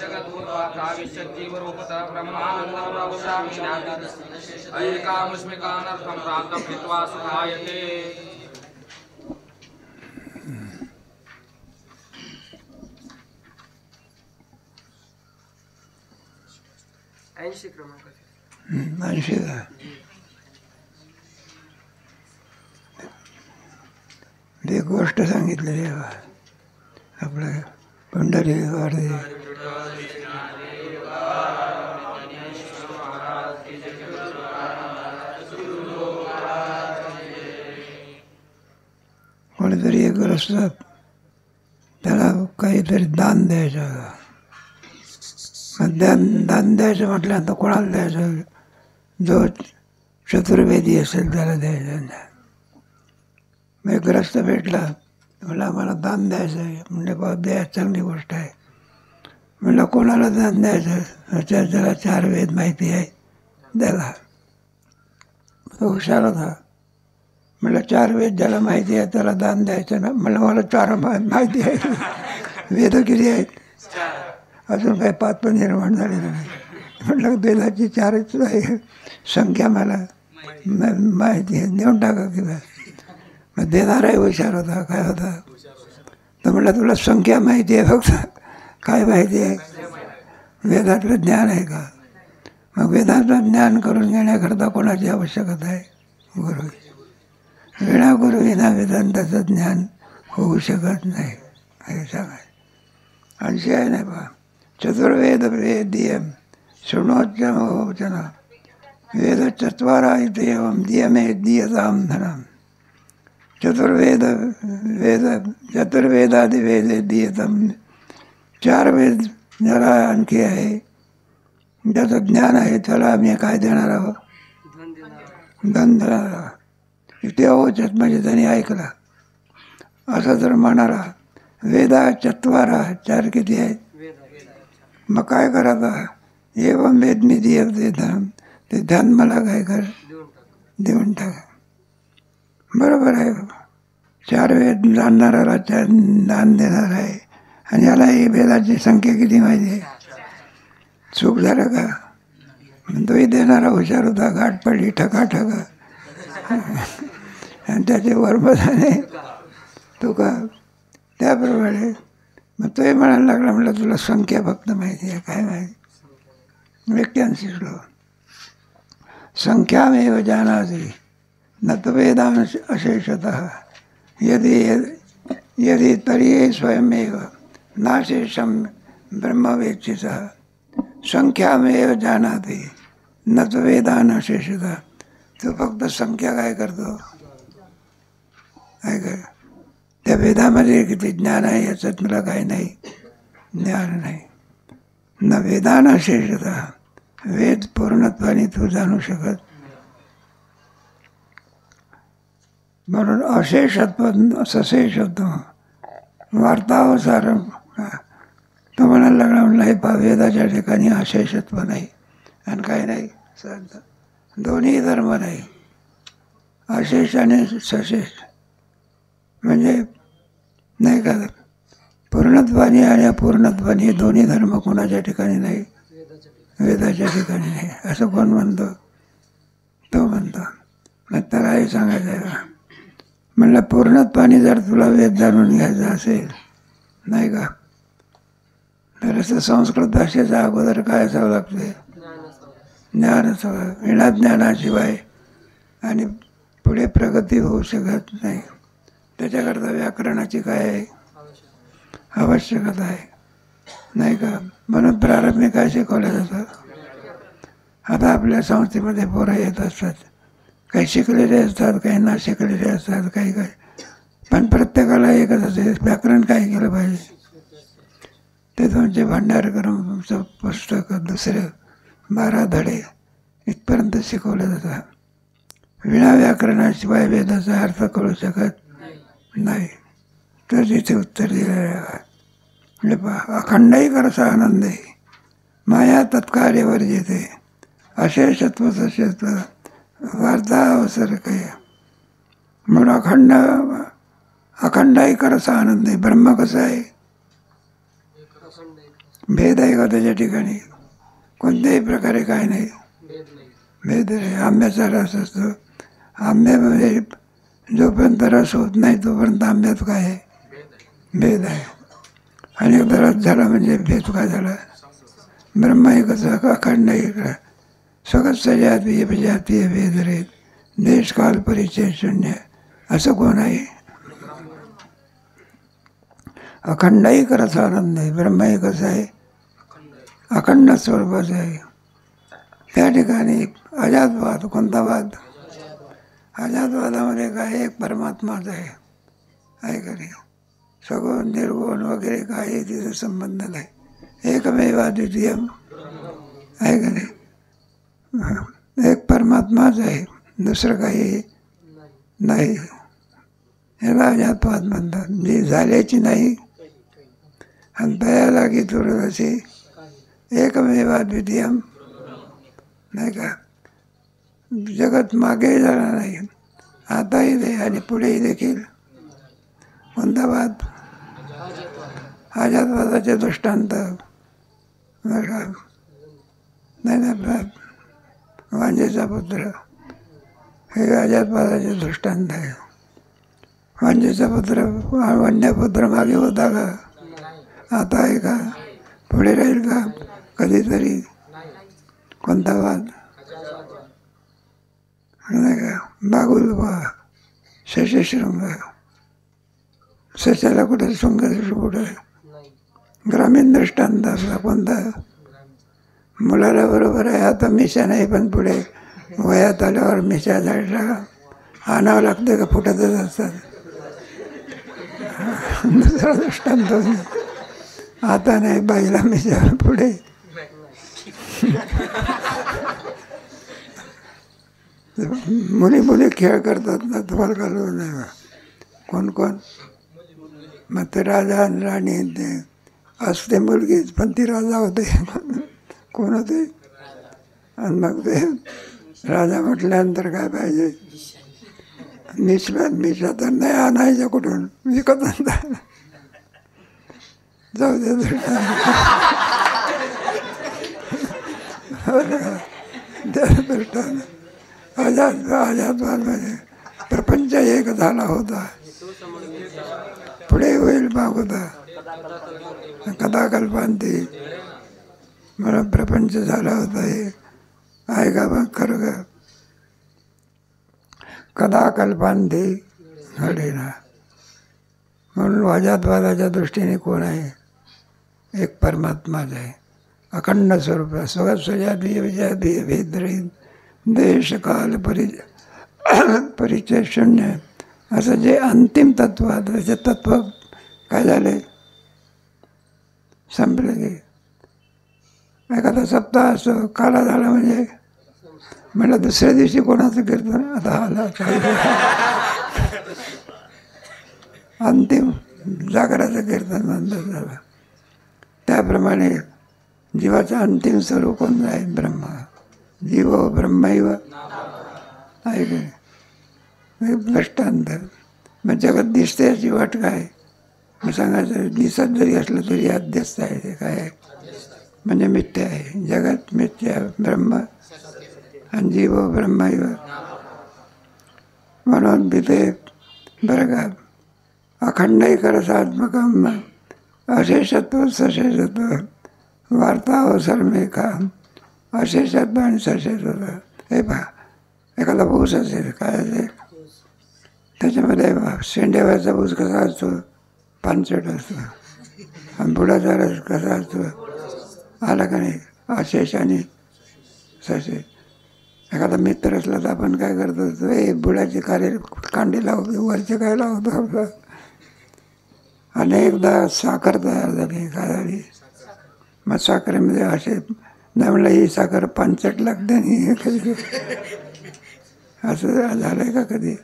जगद्भूतवाप्ताविश्यजीवरूपतः ब्रह्मानन्दमवशामि एकामुष्मिकानर्थं प्राप्तं हित्वा सुखायते। ऐंशी क्रमांक ते गोष्ट सांगितलेली आहे आपलं पंढरी वारदे कोणीतरी एक ग्रस्त त्याला काहीतरी दान द्यायचं. दान द्यायचं म्हटल्यानंतर कोणाला द्यायचं? जो चतुर्वेदी असेल त्याला द्यायचं. मग ग्रस्त भेटला म्हणला मला दान द्यायचं आहे. म्हणजे बाबा द्या चांगली गोष्ट आहे. म्हणलं कोणाला दान द्यायचं? त्याला 4 वेद माहिती आहे द्याला. तो हुशार होता. म्हणलं 4 वेद ज्याला माहिती आहे त्याला दान द्यायचं ना. म्हणलं मला 4 माहिती आहे. वेद किती आहेत? अजून काही 5 पण निर्माण झालेलं नाही. म्हटलं वेदाची 4च आहे संख्या मला माहिती आहे देऊन टाका किंवा. मग देणाराही हुशार होता. काय होता तर म्हटलं तुला संख्या माहिती आहे फक्त काय माहिती आहे? वेदातलं ज्ञान आहे का? मग वेदाचं ज्ञान करून घेण्याकरता कोणाची आवश्यकता आहे? गुरु. विना गुरु विना वेदांताचं ज्ञान होऊ शकत नाही हे सांगायचं. आणखी आहे नाही बा. चतुर्वेद वेदीयम शृणोच्चन वेद चत्वारा एवं दियमे दीयतां धनम. चतुर्वेद चतुर्वेदादिवेदे दीयतम. 4 वेद ज्याला आणखी आहे ज्याचं ज्ञान आहे त्याला आम्ही काय देणार आहोत? धन देणार आहोत. इथे अवचत म्हणजे त्यांनी ऐकला असं जर म्हणाला. वेदा चत्वारा 4 किती आहेत? मग काय करायचं? एवं वेदनी दिये धन. ते धन मला काय कर देऊन टाक. बरोबर आहे. 4 वेद जाणणाऱ्याला दान देणार आहे. आणि याला ही वेदाची संख्या किती माहिती आहे? चूक झालं का? तोही देणारा हुशार होता. गाठ पडली ठका आणि त्याचे वर्मधाने तो का त्याप्रमाणे. मग तोही म्हणायला लागला म्हटलं तुला संख्या फक्त माहिती आहे. काय माहिती? 81 श्लोक. संख्यामेव जानाति न तो वेदान अशेषतः यदि तर्हि स्वयमेव नाशेषम ब्रह्मवेक्षितः. संख्यामेव जानाति न तो वेदान अशेषतः. तो फक्त संख्या काय करतो? काय कर? त्या वेदामध्ये किती ज्ञान आहे याच्यात मला काही नाही ज्ञान नाही. न वेदान अशेषतः. वेद पूर्णत्वाने तू जाणू शकत. म्हणून अशेषत्व सशेषत्व वार्तावसार. तो म्हणायला लागला म्हणला हे पा वेदाच्या ठिकाणी अशेषत्व नाही आणि काही नाही. दोन्ही धर्म नाही. अशेष आणि सशेष म्हणजे नाही का पूर्णत्वानी आणि अपूर्णत्वानी दोन्ही धर्म कोणाच्या ठिकाणी नाही? वेदाच्या ठिकाणी नाही. असं कोण म्हणतो? तो म्हणतो. मग त्यालाही सांगायचं आहे म्हणलं पूर्णत्वानी जर तुला वेद जाणून घ्यायचा असेल नाही का तर असं संस्कृत भाषेच्या अगोदर काय असावं लागते? ज्ञान असावं. विना ज्ञानाशिवाय आणि पुढे प्रगती होऊ शकत नाही. त्याच्याकरता व्याकरणाची काय आहे? आवश्यकता आहे नाही का. म्हणून प्रारंभी काय शिकवलं जातं? आता आपल्या संस्थेमध्ये पोरं येत असतात. काही शिकलेले असतात काही ना शिकलेले असतात काही काय. पण प्रत्येकाला एकच असेल व्याकरण काय केलं पाहिजे ते तुमचे भांडार करून तुमचं पुस्तक दुसरे 12 धडे इथपर्यंत शिकवलं जातं. विना व्याकरणाशिवाय वेदाचा अर्थ कळू शकत नाही. तर तिथे उत्तर दिलेलं म्हणजे अखंडही करसा आनंदे माया तत्कार्य वर्जिते अशेषत्व सशेषत्व वार्ता अवसर काय. म्हणून अखंडही करसा आनंद आहे. ब्रह्म कसं आहे? भेद आहे का त्याच्या ठिकाणी? कोणत्याही प्रकारे काय नाही, भेद नाही. आंब्याचा रस असतो, आंब्यामध्ये जोपर्यंत रस होत नाही तोपर्यंत आंब्यात काय आहे? भेद आहे. आणि एकदा रस झाला म्हणजे भेद काय झाला? ब्रह्म एकच अखंड एक, सगळं सजातीय जातीय भेद रहित, देश काल परिचय शून्य. असं कोण आहे? अखंड एक रस आनंद आहे. ब्रह्म एकच आहे, अखंड स्वरूपाचं आहे. त्या ठिकाणी अजातवाद. कोणता वाद? अजातवादामध्ये काय? एक परमात्माच आहे का नाही? सगुण निर्गुण वगैरे काय तिचा संबंध नाही. एकमेव अद्वितीयम आहे का नाही? एक परमात्माच आहे, दुसरं काही नाही. याला अजातवाद म्हणतात. जी झाल्याची नाही आणि तया लागी तुरशी एकमेव अद्वितीयम नाही का? जगत मागे जाणार नाही, आताही नाही आणि पुढेही देखील. कोणता वाद? अजातवादाचे दृष्टांत नाही ना, वांजेचा पुत्र हे अजातवादाचे दृष्टांत आहे. वांजेचा पुत्र, वन्यपुत्र मागे होता का? आता आहे का? पुढे राहील का? कधीतरी. कोणता वाद? नाही का? बागुलबा शशशृंग, सशाला कुठे शृंग कुठे? ग्रामीण दृष्टांत आपला कोणता? मुलाला बरोबर आहे आता मिशा नाही, पण पुढे वयात आल्यावर मिशा झाडला आणावं लागते का फुटतच असतात. दुसरा दृष्टांत आता नाही, बाईला मिशा पुढे. मुली खेळ करतात ना, तुम्हाला कळलं नाही का? कोण कोण? मग ते राजा आणि राणी ते असते मुलगीच, पण ती राजा होते. कोण होते? आणि मग ते राजा म्हटल्यानंतर काय पाहिजे? मिशा तर नाही आणायचं कुठून, विकत आणता. जाऊ दे दृष्टांत. अजातवाद म्हणजे प्रपंच एक झाला होता, पुढे होईल भाग होता. कथाकल्पांती म्हणून प्रपंच झाला होता. हे आहे का? मग खरं का? कथाकल्पांती घडेना. म्हणून अजातवादाच्या दृष्टीने कोण आहे? एक परमात्माच आहे, अखंड स्वरूप, सगळं सजातीय विजातीय भेदरहित, देश काल परिचय शून्य. असं जे अंतिम तत्व आहे त्याचे तत्व काय झाले? संपले की. एखादा सप्ताह असतो, काला झाला म्हणजे म्हटलं दुसऱ्या दिवशी कोणाचं कीर्तन आता आला, अंतिम जागराचं कीर्तन म्हणतात झालं. त्याप्रमाणे जीवाचं अंतिम स्वरूप कोण आहे? ब्रह्म. जीव ब्रह्मैव आहे का? दृष्टांत. मग जगत दिसते याची वाट काय? मग सांगायचं दिसत जरी असलं तरी अध्यस्त आहे. ते काय आहे? म्हणजे मिथ्या आहे. जगत मिथ्या, ब्रह्म आणि जीव ब्रह्मैव. म्हणून तिथे बरं का, अखंडैकरसात्मकम अशेषत्व सशेषत्व वार्ता अवसरमेका. अशेषत्व आणि सशेषत्व. हे पहा, एखादा ऊस असेल, काय असेल त्याच्यामध्ये शेंड्यावरचा ऊस कसा असतो? पानसट असतो. आणि बुडाचा रस कसा असतो? आला का नाही? अशेष आणि सशेष. एखादा मित्र असला तर आपण काय करतो? हे बुडाची कांडी लावतो, वरचे काय लावतो आपला. अनेकदा साखर तयार झाली, काय झाली? मग साखरेमध्ये असे नाही म्हणलं ही साखर पानसट लागते आणि कधी असं झालंय का कधी?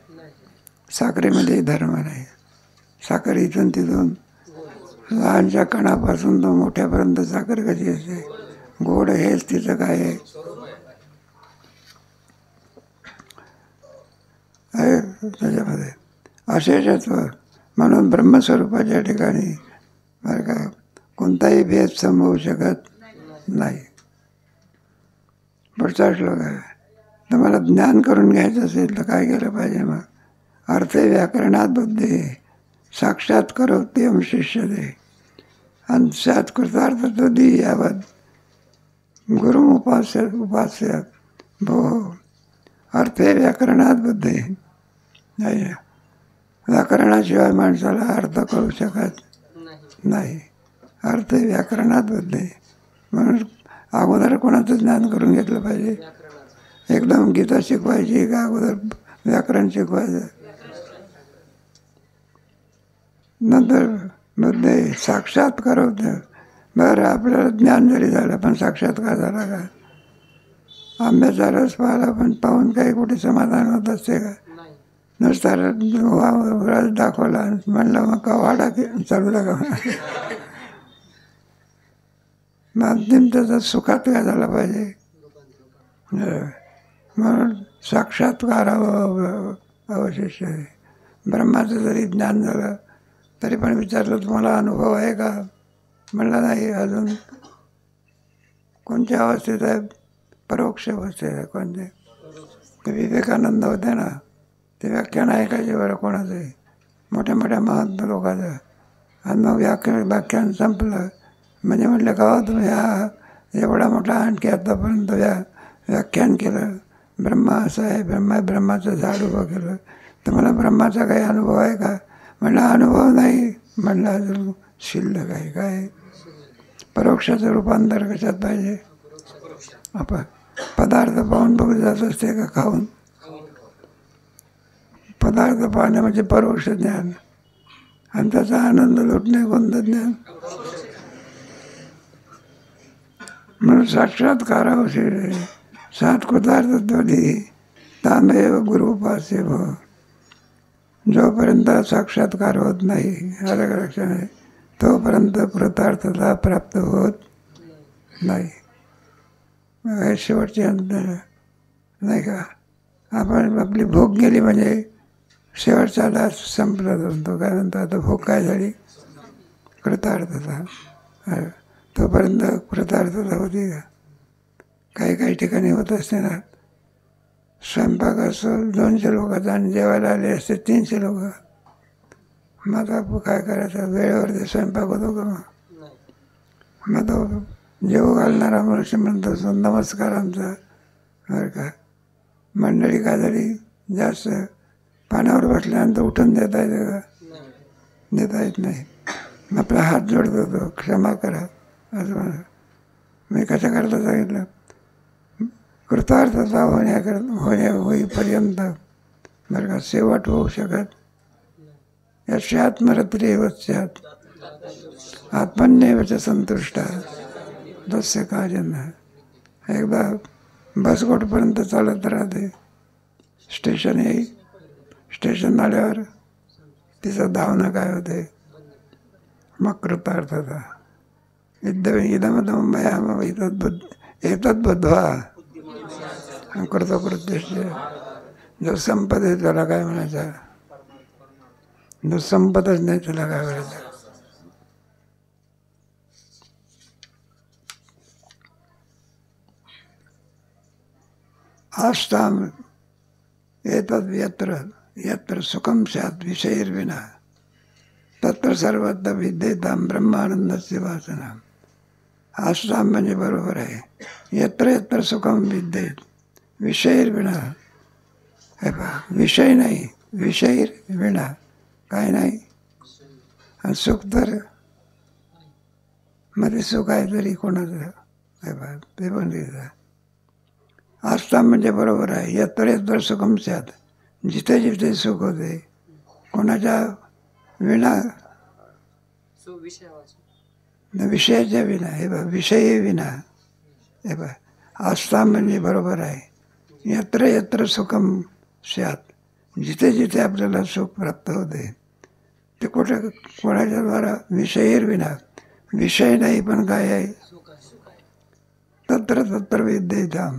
साखरेमध्ये धर्म नाही. साखर इथून तिथून लहानच्या कणापासून तो मोठ्यापर्यंत साखर कशी असते? गोड हेच तिचं काय आहे? त्याच्यामध्ये अशेषत्व. म्हणून ब्रह्मस्वरूपाच्या ठिकाणी बरं का कोणताही भेद संभवू शकत नाही. पुढचा श्लोक आहे. तुम्हाला ज्ञान करून घ्यायचं असेल तर काय केलं पाहिजे मग? अर्थे व्याकरणात बुद्धी साक्षात करोत्यम शिष्यते अंशात कृतार्थ तुदी यावत गुरु उपास्य भो. अर्थे व्याकरणात बुद्धी नाही. व्याकरणाशिवाय माणसाला अर्थ करू शकत नाही. अर्थ व्याकरणात बुद्धी. म्हणून अगोदर कोणाचं ज्ञान करून घेतलं पाहिजे? एकदम गीता शिकवायची का अगोदर व्याकरण शिकवायचं? नंतर बुद्धी साक्षात्कार होतं. बरं आपल्याला ज्ञान जरी झालं पण साक्षात्कार झाला का? आंब्याचा रस पाहिला पण पाहून काही कुठे समाधान होत असते का? नुसता रस दाखवला म्हणलं मग का वाडा चालू लागा. अंतिम त्याचा सुखात काय झाला पाहिजे? म्हणून साक्षात्कार अवशिष्य आहे. ब्रह्माचं जरी ज्ञान झालं तरी पण विचारलं तुम्हाला अनुभव आहे का? म्हणलं नाही. अजून कोणत्या अवस्थेत आहे? परोक्ष अवस्थेत आहे. कोणते? ते विवेकानंद होते ना, ते व्याख्यान ऐकायचे बरं कोणाचं मोठ्या मोठ्या महंत लोकांचं. आणि मग व्याख्यान संपलं म्हणजे म्हटलं का तुम्ही हा एवढा मोठा आणखी आतापर्यंत व्याख्यान केलं. ब्रह्मा असं आहे, ब्रह्माचं झाड उभं केलं. तुम्हाला ब्रह्माचा काही अनुभव आहे का? म्हणलं अनुभव नाही. म्हणलं अजून शिल्लक आहे काय? परोक्षाचं रूपांतर कशात पाहिजे? आपण पदार्थ पाहून बघू जात असते का खाऊन? पदार्थ पाहणे म्हणजे परोक्ष ज्ञान. आणि त्याचा आनंद लुटणे कोणतं ज्ञान? म्हणून साक्षात्कार अवशिष्य सात कृतार्थ त्वदी तामेव गुरु उपास्य भव. जोपर्यंत साक्षात्कार होत नाही अलग लक्षण आहे तोपर्यंत कृतार्थता प्राप्त होत नाही. हे शेवटचे अंत नाही का? आपण आपली भूक गेली म्हणजे शेवटचा दास संपला म्हणतो. काय म्हणतो? आता भूक काय झाली? कृतार्थता. तोपर्यंत कृतार्थता होती का? काही काही ठिकाणी होत असते ना. स्वयंपाक असो 200 लोकांचा आणि जेवायला आले असते 300 लोक. मग आता काय करायचं? वेळेवर ते स्वयंपाक होतो का? मग तो जेव घालणारा मनुष्य म्हणतो नमस्कार आमचा बरं का. मंडळी काय झाली जास्त पाण्यावर बसल्यानंतर उठून देता येतं का? देता येत नाही. आपला हात जोडतो तो क्षमा करा असं म्हणा. मी कशाकरता सांगितलं? कृतार्थता होईपर्यंत बरं का शेवट होऊ शकत. यस्यात्मरत्रेव स्यात् आत्मन्येव च संतुष्टा तस्य कार्यं न. एकदा बस कुठपर्यंत चालत राहते. स्टेशन येईल. स्टेशन आल्यावर तिचं धावणं काय होते? मग कृतार्थता. इदमदम मया एतद् बुद्ध्वा कृतकृत्यस्य. जो संपत आहे त्याला काय म्हणायचं? जो संपतच नाही त्याला काय म्हणायचं? आस्ताम एतद् यत्र यत्र सुखम स्यात् विषयैर्विना तत्र सर्वत्र विद्येतां ब्रह्मानंदस्य वासना. आस्ताम म्हणजे बरोबर आहे. यत्र यत्र सुखम विद्येत विषयैर्विना. हे पहा विषय नाही, विषयैर्विना काय नाही. आणि सुख तर मध्ये सुख आहे तरी कोणाचं? हे पहा ते पण लिहिलं. आस्था म्हणजे बरोबर आहे. यत्र यत्र सुखम स्यात्. जिथे जिथे सुख होते कोणाच्या विना विषयाच्या विना. हे बघ विषय विना. हे बघ आस्था म्हणजे बरोबर आहे. यत्र यत्र सुखम स्यात्. जिथे जिथे आपल्याला सुख प्राप्त होते ते कुठे कोणाच्या द्वारा विषयेर विना. विषय नाही पण काय आहे? तत्र तत्र विद्येतां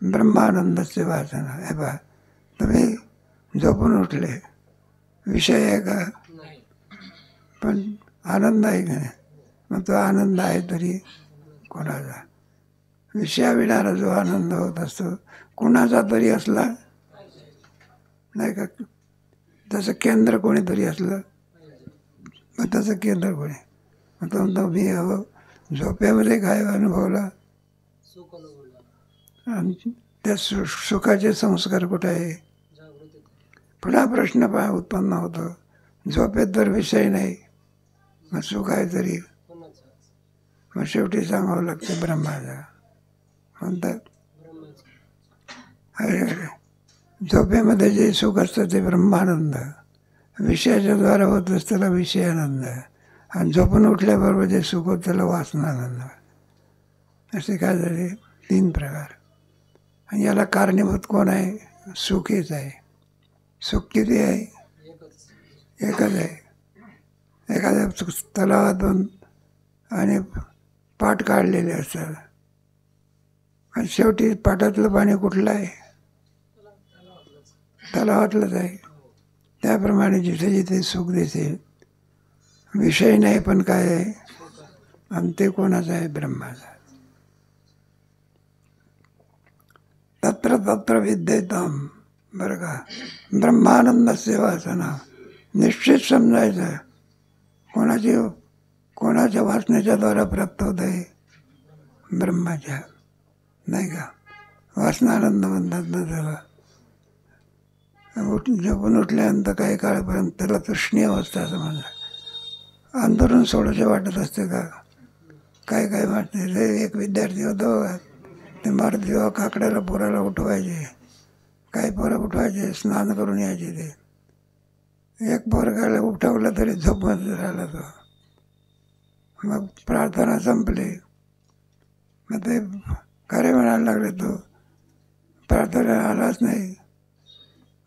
ब्रह्मानंदस्य वासना. हे बघा तुम्ही झोपून उठले विषय आहे का? पण आनंद आहे का नाही? मग तो आनंद आहे तरी कोणाचा. विषयाविणारा जो आनंद होत असतो कोणाचा तरी असला नाही का, त्याचं केंद्र कोणीतरी असलं, मग त्याचं केंद्र कोणी. मग तो म्हणतो मी झोपेमध्ये काय अनुभवला आणि त्या सुखाचे संस्कार कुठे आहे. पुन्हा प्रश्न उत्पन्न होतो, झोपेत तर विषय नाही, मग सुख आहे तरी. मग शेवटी सांगावं लागतं ब्रह्माचा. म्हणतात अरे झोपेमध्ये जे सुख असतं ते ब्रह्मानंद, विषयाच्या द्वारा होत असतं त्याला विषयानंद, आणि झोपून उठल्याबरोबर जे सुख होतं त्याला वासनानंद. असे काय झाले 3 प्रकार. आणि याला कारणीभूत कोण आहे. सुख हेच आहे. सुख किती आहे. एकच आहे. एखाद्या तलावातून आणि पाट काढलेले असतात, आणि शेवटी पाटातलं पाणी कुठलं आहे. तलावातलंच आहे. त्याप्रमाणे जिथे जिथे सुख दिसे विषय नाही, पण काय आहे, आणि ते कोणाचं आहे. ब्रह्माचा. तत्र तत्र विद्येतम. बरं का, ब्रह्मानंदस्य वासना. निश्चित समजायचं कोणाच्या वासनेच्या द्वारा प्राप्त होत आहे. ब्रह्माच्या. नाही का, वासनानंद म्हणतात ना त्याला. झोपून उठल्यानंतर काही काळापर्यंत त्याला तृष्णीय अवस्था असं म्हणलं. अंतरून सोडूचे वाटत असते का. काय काय वाटते रे. एक विद्यार्थी होतो बघा, ते मारुती जेव्हा काकड्याला पोराला उठवायचे, काही पोरं उठवायचे, स्नान करून यायचे. ते एक पोरगाला उठवलं तरी झोपमध्ये राहिला तो. मग प्रार्थना संपली. मग ते खरे म्हणायला लागले, तो प्रार्थना आलाच नाही.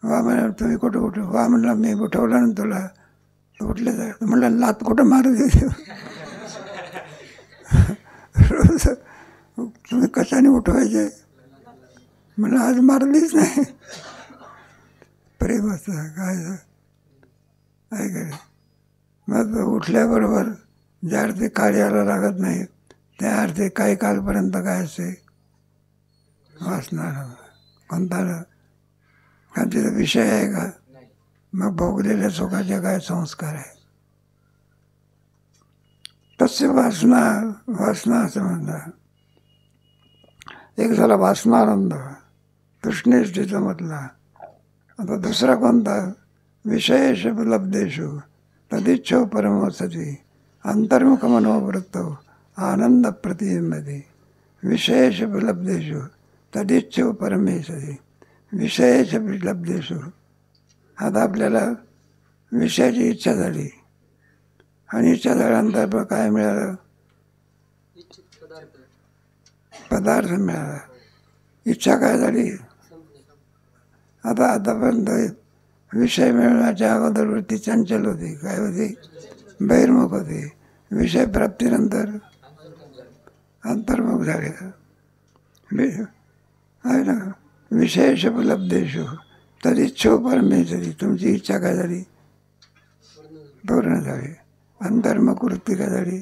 वा म्हणा तुम्ही कुठं उठव. वा म्हणला मी उठवलं ना तुला, तू उठले जाय. म्हणलं लात कुठं मारू दे. रोज तुम्ही कशाने उठवायचे. म्हणलं आज मारलीच नाही. प्रेम असतं काय काय. मग उठल्याबरोबर ज्या अर्थी कार्याला लागत नाही त्या अर्थी काही कालपर्यंत काय असते वासना. कोणता का तिचा विषय आहे का. मग भोगलेल्या सुखाचे काय संस्कार आहे. तसे वासना असं म्हणतात. एक झाला वासनानंद, तृष्णेष्टीचा म्हटला. आता दुसरा कोणता. विषयेश लब्धेषु तदिच्छो परमोसती अंतर्मुख मनोवृत्तो आनंद प्रतिबिंबते. विषयेश लब्धेषु तदिच्छो परमेसती. विषयेश लब्धेषु. आता आपल्याला विषयाची इच्छा झाली, आणि इच्छा झाल्यानंतर काय मिळालं. पदार्थ मिळाला. इच्छा काय झाली. आतापर्यंत विषय मिळवण्याच्या अगोदर वृत्ती चंचल होती. काय होती. बहिर्मुख होती. विषय प्राप्तीनंतर अंतर्मुख झाले आहे ना. विशेष उपलब्धेषु तदिच्छो परमेश्वरी. तुमची इच्छा काय झाली. पूर्ण झाली. अंतर्मुख वृत्ती काय झाली.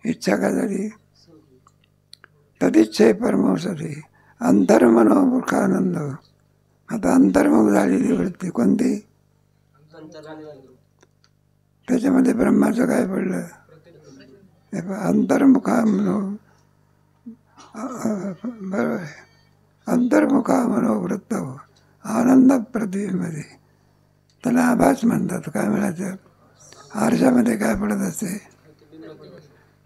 इच्छा काय झाली. तदिच्छे परमोसती अंतर्मनोमुखानंद. आता अंतर्मुख झालेली वृत्ती कोणती. त्याच्यामध्ये ब्रह्माचं काय पडलं. अंतर्मुखा मनो. बरोबर आहे. अंतर्मुखा मनोवृत्त आनंद प्रतिमेमध्ये त्याला आभास म्हणतात. काय म्हणायचं. आरशामध्ये काय पडत असते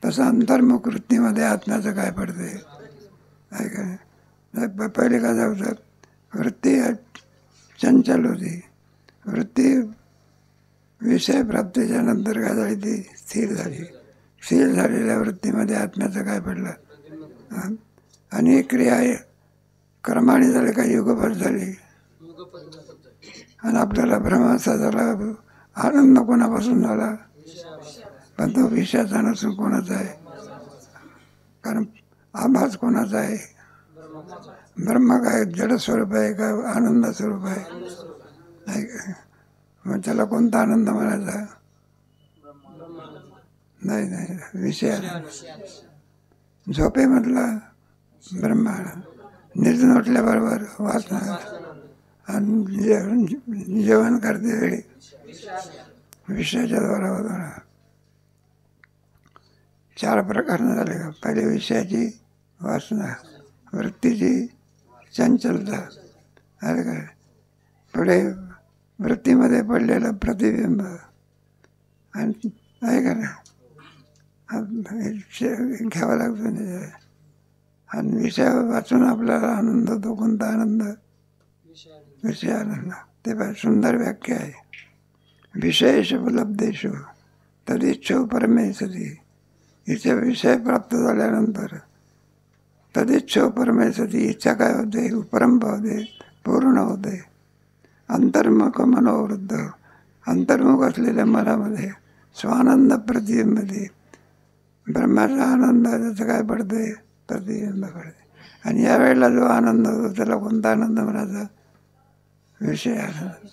तसं अंतर्मुख वृत्तीमध्ये आत्म्याचं काय पडते. काय काय पहिले काय जाऊ. वृत्ती चंचल होती. वृत्ती विषय प्राप्तीच्या नंतर काय झाली. ती स्थिर झाली. स्थिर झालेल्या वृत्तीमध्ये आत्म्याचं काय पडलं. आणि क्रिया क्रमाने झाले का युगपत झाली. आणि आपल्याला भ्रमाचा झाला. आनंद कोणापासून झाला. पण तो विषयाचा नसून कोणाचा आहे. कारण आभास कोणाचा आहे. ब्रह्म काय जडस्वरूप आहे का आनंद स्वरूप आहे. मग त्याला कोणता आनंद म्हणायचा. नाही नाही विषयानं. झोपेमधला ब्रह्मा निर्जन उठल्याबरोबर वासना आणि जेवण करते वेळी विषयाच्या द्वारा होतो ना. 4 प्रकारनं झाले का. पहिले विषयाची वासना, वृत्तीची चंचलता, अरे काय पुढे वृत्तीमध्ये पडलेलं प्रतिबिंब आणि आहे का ना घ्यावं लागतं नाही. आणि विषय वाचून आपल्याला आनंद होतो. कोणता आनंद? विषय आनंद. ते फार सुंदर व्याख्या आहे. विषयेषु उपलब्धेषु तदिच्छो परमे सती. इथे विषय प्राप्त झाल्यानंतर तदिच्छो परमे सती. इच्छा काय होते? उपरंभ होते, पूर्ण होते. अंतर्मुख मनोवृद्ध. अंतर्मुख असलेल्या मनामध्ये स्वानंद प्रतिबिंबते. ब्रह्माचा आनंद त्याचं काय पडते? प्रतिबिंब पडते. आणि यावेळेला जो आनंद होतो त्याला कोणता आनंद म्हणायचा? विषय आनंद.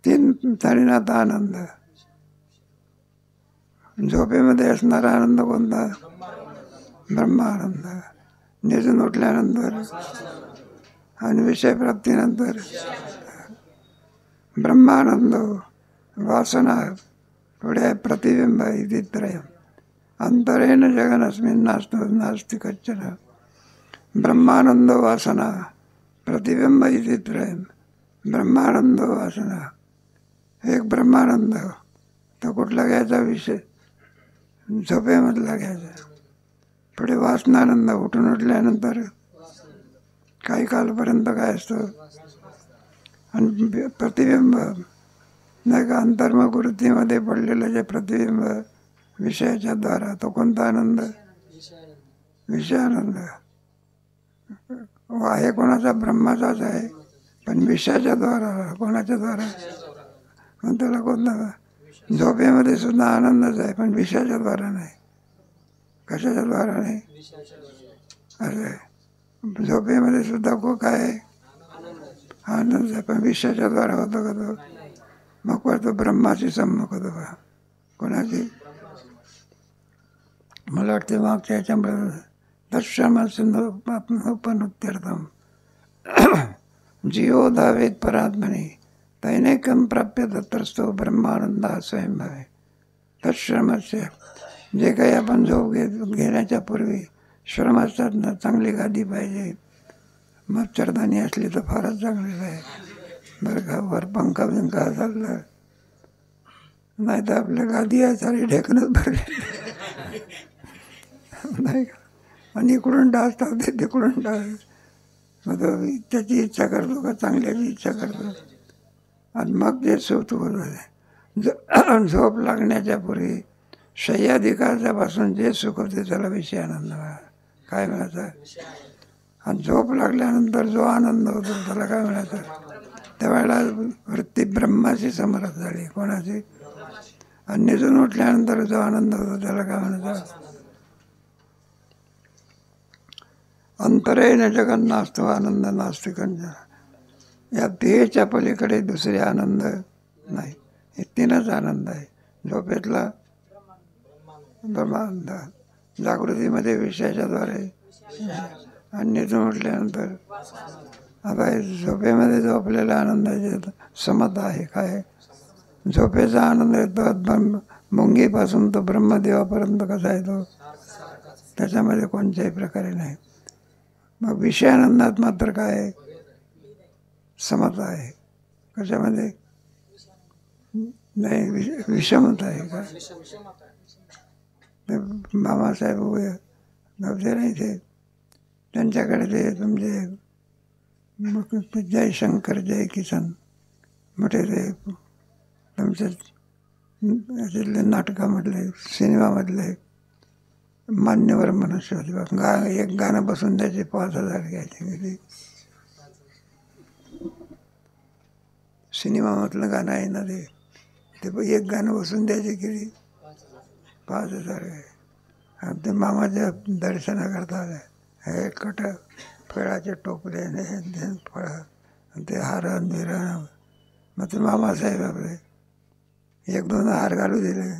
3 तऱ्हेचा आनंद. झोपेमध्ये असणारा आनंद कोणता? ब्रह्मानंद. निजून उठल्यानंतर आणि विषयप्राप्तीनंतर ब्रह्मानंद. वासना पुढे प्रतिबिंब इति त्रयम्. अंतरेण जगनस्मिन् नास्ति कच्चन. ब्रह्मानंद वासना प्रतिबिंब इति त्रयम्. ब्रह्मानंद वासना. एक ब्रह्मानंद तो कुठला घ्यायचा? विषय झोपेमधला घ्यायचा. पुढे वासनानंद. उठून उठल्यानंतर काही कालपर्यंत काय असतं? आणि प्रतिबिंब नाही का अंतर्मुख वृत्तीमध्ये पडलेलं जे प्रतिबिंब विषयाच्या द्वारा, तो कोणता आनंद? विषयानंद. आहे कोणाचा? ब्रह्माचाच आहे, पण विषयाच्या द्वारा. कोणाच्या द्वारा? पण त्याला कोणता? झोपेमध्ये सुद्धा आनंदच आहे, पण विषयाच्या द्वारा नाही. कशाच्या द्वारा नाही? अरे झोपेमध्ये सुद्धा काय आहे? आनंद आहे, पण विषयाच्या द्वारा होतो का तो? मग परतो ब्रह्माची सम्मुख होतो का? कोणाची? मला वाटते मागच्या याच्यामुळे तत्समपनुत्यर्थम जीवो धावेत परात्मने तैनेकम प्राप्य तत्रस्थो ब्रह्मानंदा स्वयं भावे. तत्श्रमस्य. जे काही आपण झोप घेण्याच्या पूर्वी श्रम असतात ना, चांगली गादी पाहिजे. मग चरदानी असली तर फारच चांगलेलं आहे बरं का. वर पंखा बिंका चाललं नाही तर आपल्या गादी आहे सारी ढेकणच भरली नाही का. आणि इकडून डास टाकते, तिकडून डास. मग तो त्याची इच्छा करतो का चांगल्याची इच्छा करतो? आणि मग जे सुख होतं झोप लागण्याच्या पूर्वी शय्याधिकारापासून जे सुख होते त्याला विषय आनंद काय म्हणायचं? आणि झोप लागल्यानंतर जो आनंद होतो त्याला काय म्हणायचं? त्यावेळेला वृत्ती ब्रह्माची समरस झाली. कोणाची? आणि निजून उठल्यानंतर जो आनंद होतो त्याला काय म्हणायचं? अंतरेण जगन नास्तो आनंद नास्ति कंचन. या ध्येयाच्या पलीकडे दुसरे आनंद नाही. हे 3च आनंद आहे. झोपेतला ब्रह्मानंद, जागृतीमध्ये विषयाच्या द्वारे, आणि निजून उठल्यानंतर आता झोपेमध्ये झोपलेल्या आनंदाची समता आहे. काय? झोपेचा आनंद येतो मुंगीपासून तो ब्रह्मदेवापर्यंत कसा येतो? त्याच्यामध्ये कोणत्याही प्रकारे नाही. मग विषयानंदात मात्र काय आहे? समता आहे. कशामध्ये? नाही विषमता आहे का? मामासाहेब नव्हते नाही ते, त्यांच्याकडे ते तुमचे जय शंकर जय किसन मोठे ते तुमचे याच्यातले नाटकामधले सिनेमामधले मान्यवर मनुष्य होते. एक गाणं बसून त्याचे 5,000 घ्यायचे. किती सिनेमामधलं गाणं आहे ना ते एक गाणं बसून द्यायचे किती? 5,000 आहे. आणि ते मामाच्या दर्शनाकरता हे कट फळाचे टोपले फळं ते हारण बिरण. मग ते मामासाहेब आपले 1-2 हार घालू दिले.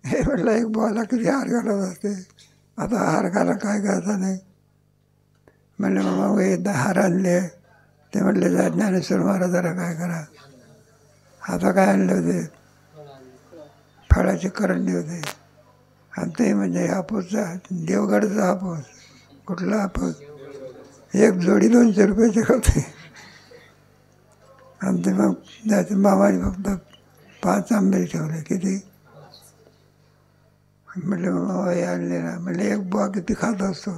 हे म्हटलं एक बुवाला किती हार घालत असते, आता हार घाला काय करायचं नाही. म्हणले मग एकदा हार आणले. ते म्हटले जा ज्ञानेश्वर महाराजाला काय करा. आता काय आणले होते, फळाचे करंडी होते. आणि ते म्हणजे हापूसचा, देवगडचा हापूस. कुठला हापूस, एक जोडी 200 रुपयाचे होते. आणि ते मग त्याचे मामाने फक्त 5 आंबे ठेवले. किती म्हटले मामा हे आणले ना. म्हटले एक बुवा किती खात असतो.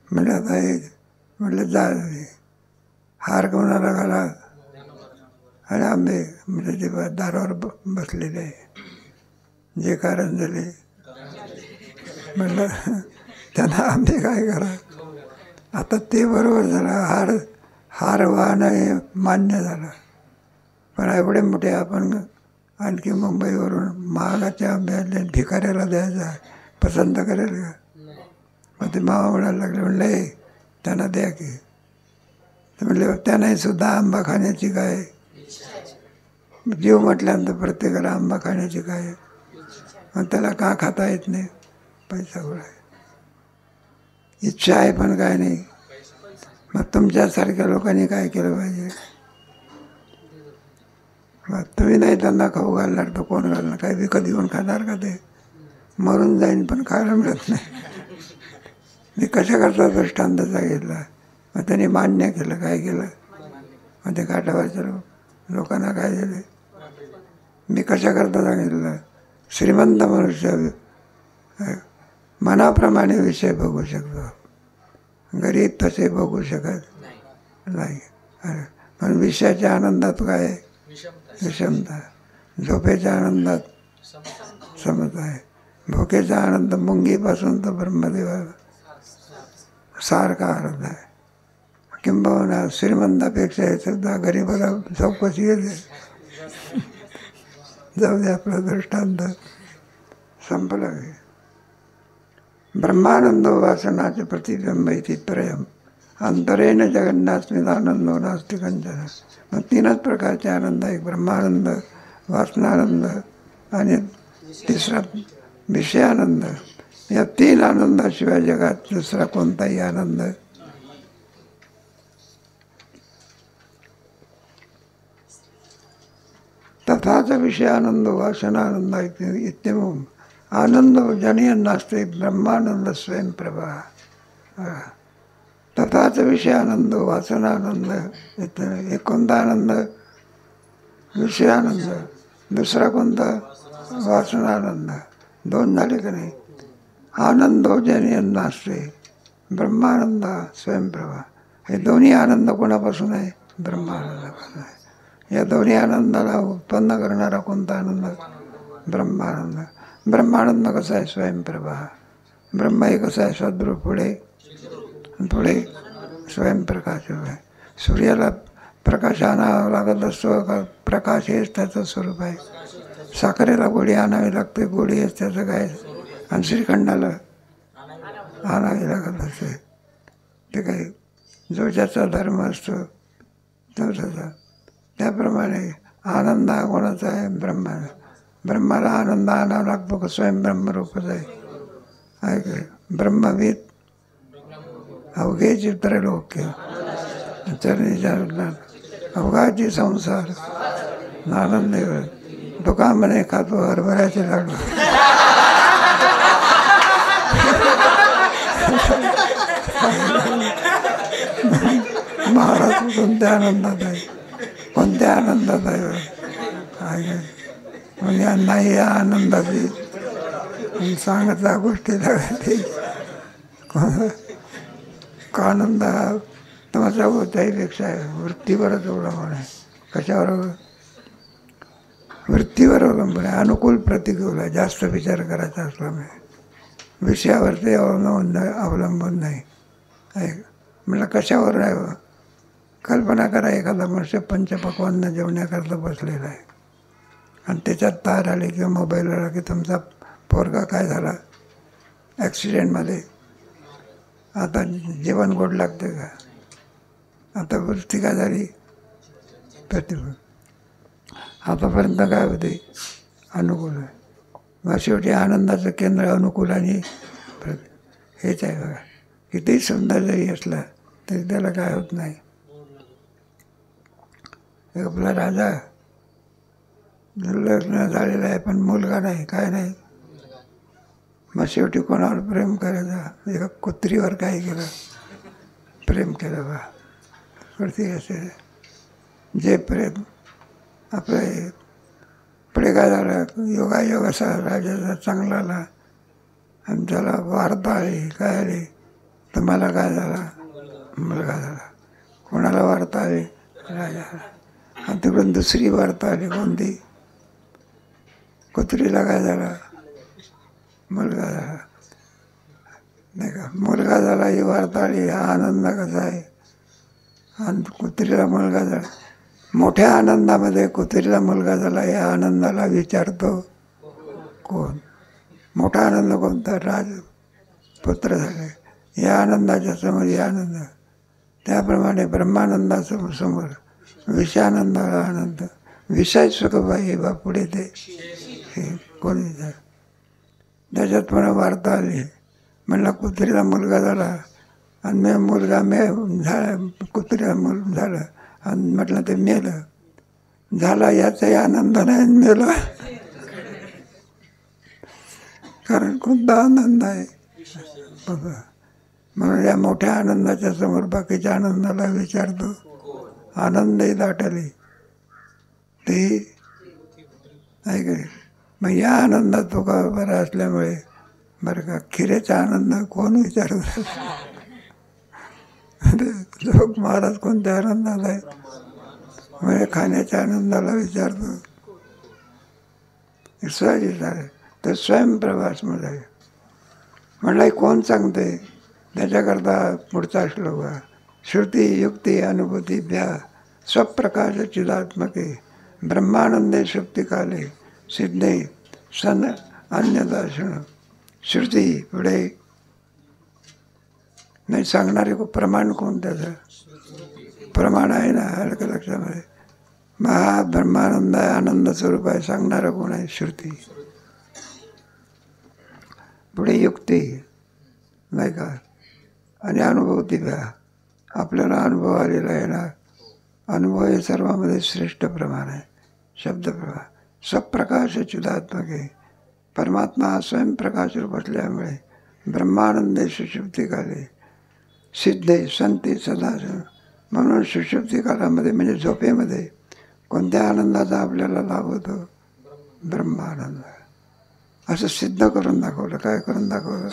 म्हटलं आता हे म्हटलं जा हार कोणाला घाला आणि आंबे म्हणजे ते दारावर बसलेले आहे. जे कारण झाले म्हटलं त्यांना आंबे काय करा. आता ते बरोबर झालं, हार वाहणं हे मान्य झालं. पण एवढे मोठे आपण आणखी मुंबईवरून महागाचे आंबे आणले, भिकाऱ्याला द्यायचा पसंत करेल का. मग ते मामा म्हणायला लागले, म्हणले त्यांना द्या की. तर म्हणले त्याने सुद्धा आंबा खाण्याची काय जीव म्हटल्यानंतर प्रत्येकाला आंबा खाण्याची काय. मग त्याला का खाता येत नाही, पैसा गोळा आहे, इच्छा आहे पण काय नाही. मग तुमच्यासारख्या लोकांनी काय केलं पाहिजे. मग तुम्ही नाही त्यांना खाऊ घालणार तर कोण घालणार. काय विकत घेऊन खाणार का, ते मरून जाईन पण खायला मिळत नाही. मी कशा करता दृष्टांत सांगितला. मग त्यांनी मान्य केलं. काय केलं, मग ते काठावरच्या लोकांना काय दिले. मी कशा करता सांगितलं, श्रीमंत मनुष्य मनाप्रमाणे विषय बघू शकतो, गरीब तसे बघू शकत नाही. पण विषयाच्या आनंदात काय आहे, विषमता. झोपेच्या आनंदात समता आहे. भुकेचा आनंद मुंगीपासून तर ब्रह्मदेवा सारखा आनंद आहे. किंबहुना श्रीमंतापेक्षा हे सुद्धा गरीबाला चौकशी येते. जाऊ दे, आपला दृष्टांत संपलं. ब्रह्मानंद वासनाचे प्रतिबिंब इति त्रयम् अंतरेण जगन्नास्मिन् आनंदो नास्ति कंचन. मग 3च प्रकारचे आनंद आहे, ब्रह्मानंद, वासनानंद आणि तिसरा विषयानंद. या 3 आनंदाशिवाय जगात दुसरा कोणताही आनंद तथाच विषयानंद वासनानंद इत्यमुम आनंद जनयन नास्ते ब्रह्मानंद स्वयंप्रभा. तथाच विषयानंद वासनानंद. एक कोणता आनंद, विषयानंद. दुसरा कोणता, वासनानंद. 2 झाले का नाही. आनंदो जनयन नास्ते ब्रह्मानंद स्वयंप्रभा. हे दोन्ही आनंद कोणापासून आहे, ब्रह्मानंदापासून आहे. या दोन्ही आनंदाला उत्पन्न करणारा कोणता आनंद, ब्रह्मानंद. ब्रह्मानंद कसा आहे, स्वयंप्रभा. ब्रह्म हे कसं आहे, सद्रूप. पुढे स्वयंप्रकाश आहे. सूर्याला प्रकाश आणावा लागत असतो का, प्रकाश हेच त्याचं स्वरूप आहे. साखरेला गोडी आणावी लागते, गोडी हेच त्याचं काय. आणि श्रीखंडाला आणावी लागत असते. ते काही जो ज्याचा धर्म असतो तो त्याचा. त्याप्रमाणे आनंद हा कोणाचा आहे, ब्रह्माला. ब्रह्माला आनंद आणावा लागतो का, स्वयं ब्रह्मरूपच आहे काय. ब्रह्मविद अवघे चित्रलोक्य चरणीच्या अवघाची संसार आनंद. तुका म्हणे खातो हरभऱ्याचे लाडू. महाराज कोणत्या आनंदात आहे, कोणत्या आनंदात आहे. म्हणजे नाही या आनंदाची सांगितल्या गोष्टीला आनंद हा तमाशा त्याहीपेक्षा आहे. वृत्तीवरच अवलंबून आहे. कशावर, वृत्तीवर अवलंबून आहे. अनुकूल प्रतिकूल आहे. जास्त विचार करायचा असल्यामुळे विषयावरती अवलंबून नाही आहे. म्हटलं कशावर आहे. कल्पना करा, एखादा मनुष्य पंचपक्वान्न जेवण्याकरता बसलेला आहे आणि त्याच्यात तार आली किंवा मोबाईल आला की तुमचा पोरगा काय झाला ॲक्सिडेंटमध्ये. आता जेवण गोड लागते का, आता वृत्ती काय झाली, प्रतिभा. आतापर्यंत काय होते, अनुकूल आहे. मग शेवटी आनंदाचं केंद्र अनुकूल आणि हेच आहे बघा. कितीही सुंदर जरी असला तरी त्याला काय होत नाही. एक आपला राजा लग्न झालेलं आहे पण मुलगा नाही, काय नाही. मग शेवटी कोणावर प्रेम करायचा? एका कुत्रीवर काय केलं? प्रेम केलं बा. करते असे जे प्रेम आपलं पुढे काय झालं? योगायोग असा राजाचा चांगला आला आणि त्याला वार्ता आली. काय आली? तुम्हाला काय झाला? मुलगा झाला. कोणाला वार्ता आली? राजाला. आणि तिकडून दुसरी वार्ता आली. कोणती? कुत्रीला काय झाला? मुलगा झाला. नाही का? मुलगा झाला ही वार्ता आली. हा आनंद कसा आहे? आणि कुत्रीला मुलगा झाला. मोठ्या आनंदामध्ये कुत्रीला मुलगा झाला या आनंदाला विचारतो कोण? मोठा आनंद कोणता? पुत्र झाले. या आनंदाच्या समोर या आनंद. त्याप्रमाणे ब्रह्मानंदासमोर समोर विषयानंदाला आनंद. विषय सुखबाई बा पुढे ते हे कोणी झालं. त्याच्यात मला वार्ता आली. म्हणला कुत्रीला मुलगा झाला आणि कुत्रीला मुलं झालं आणि म्हटलं ते मेलं. झाला याचाही आनंद नाही, मेला. कारण कोणता आनंद आहे बघा. म्हणून या मोठ्या आनंदाच्या समोर बाकीच्या आनंदाला विचारतो. आनंदही दाटले ते ऐक. मग या आनंदात तो का बरा असल्यामुळे बरं का खिरेचा आनंद कोण विचारत? लोक महाराज कोणत्या आनंदाला आहे? म्हणजे खाण्याच्या आनंदाला विचारतो. सहजिक आहे. तर स्वयंप्रभास मध्ये म्हणलं कोण सांगते? त्याच्याकरता पुढचा श्लोक आहे. श्रुती युक्ती अनुभूतीभ्या स्वप्रकाश चिदात्मके ब्रह्मानंदे शुक्तिकाले सिद्धे सन अन्यदर्शन. श्रुती पुढे नाही सांगणारे प्रमाण कोण? त्याचं प्रमाण आहे ना हलक लक्षामध्ये. महा ब्रह्मानंद आहे, आनंद स्वरूप आहे. सांगणारं कोण आहे? श्रुती. पुढे युक्ती नाही का आणि अनुभूती भ्या. आपल्याला अनुभव आलेला आहे ना. अनुभव हे सर्वांमध्ये श्रेष्ठ प्रमाण आहे. शब्दप्रमाण. स्वप्रकाश चिदात्मक आहे. परमात्मा हा स्वयंप्रकाश रूप असल्यामुळे ब्रह्मानंदे सुषुप्ती काले सिद्धे संती सदा. म्हणून सुषुप्ती कालामध्ये म्हणजे झोपेमध्ये कोणत्या आनंदाचा आपल्याला लाभ होतो? ब्रह्मानंद. असं सिद्ध करून दाखवलं. काय करून दाखवलं?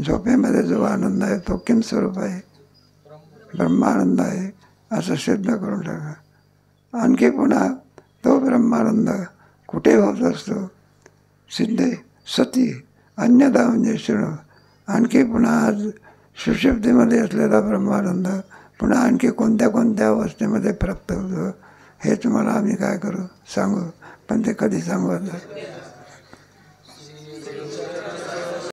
झोपेमध्ये जो आनंद आहे तो किम स्वरूप आहे? ब्रह्मानंद आहे असं सिद्ध करून टाका. आणखी पुन्हा तो ब्रह्मानंद कुठे होत असतो? सिद्धे सती अन्यदा म्हणजे शृणू. आणखी पुन्हा आज सुषुप्तीमध्ये असलेला ब्रह्मानंद पुन्हा आणखी कोणत्या कोणत्या अवस्थेमध्ये प्राप्त होतो हे तुम्हाला आम्ही काय करू सांगू. पण ते कधी सांगू आता?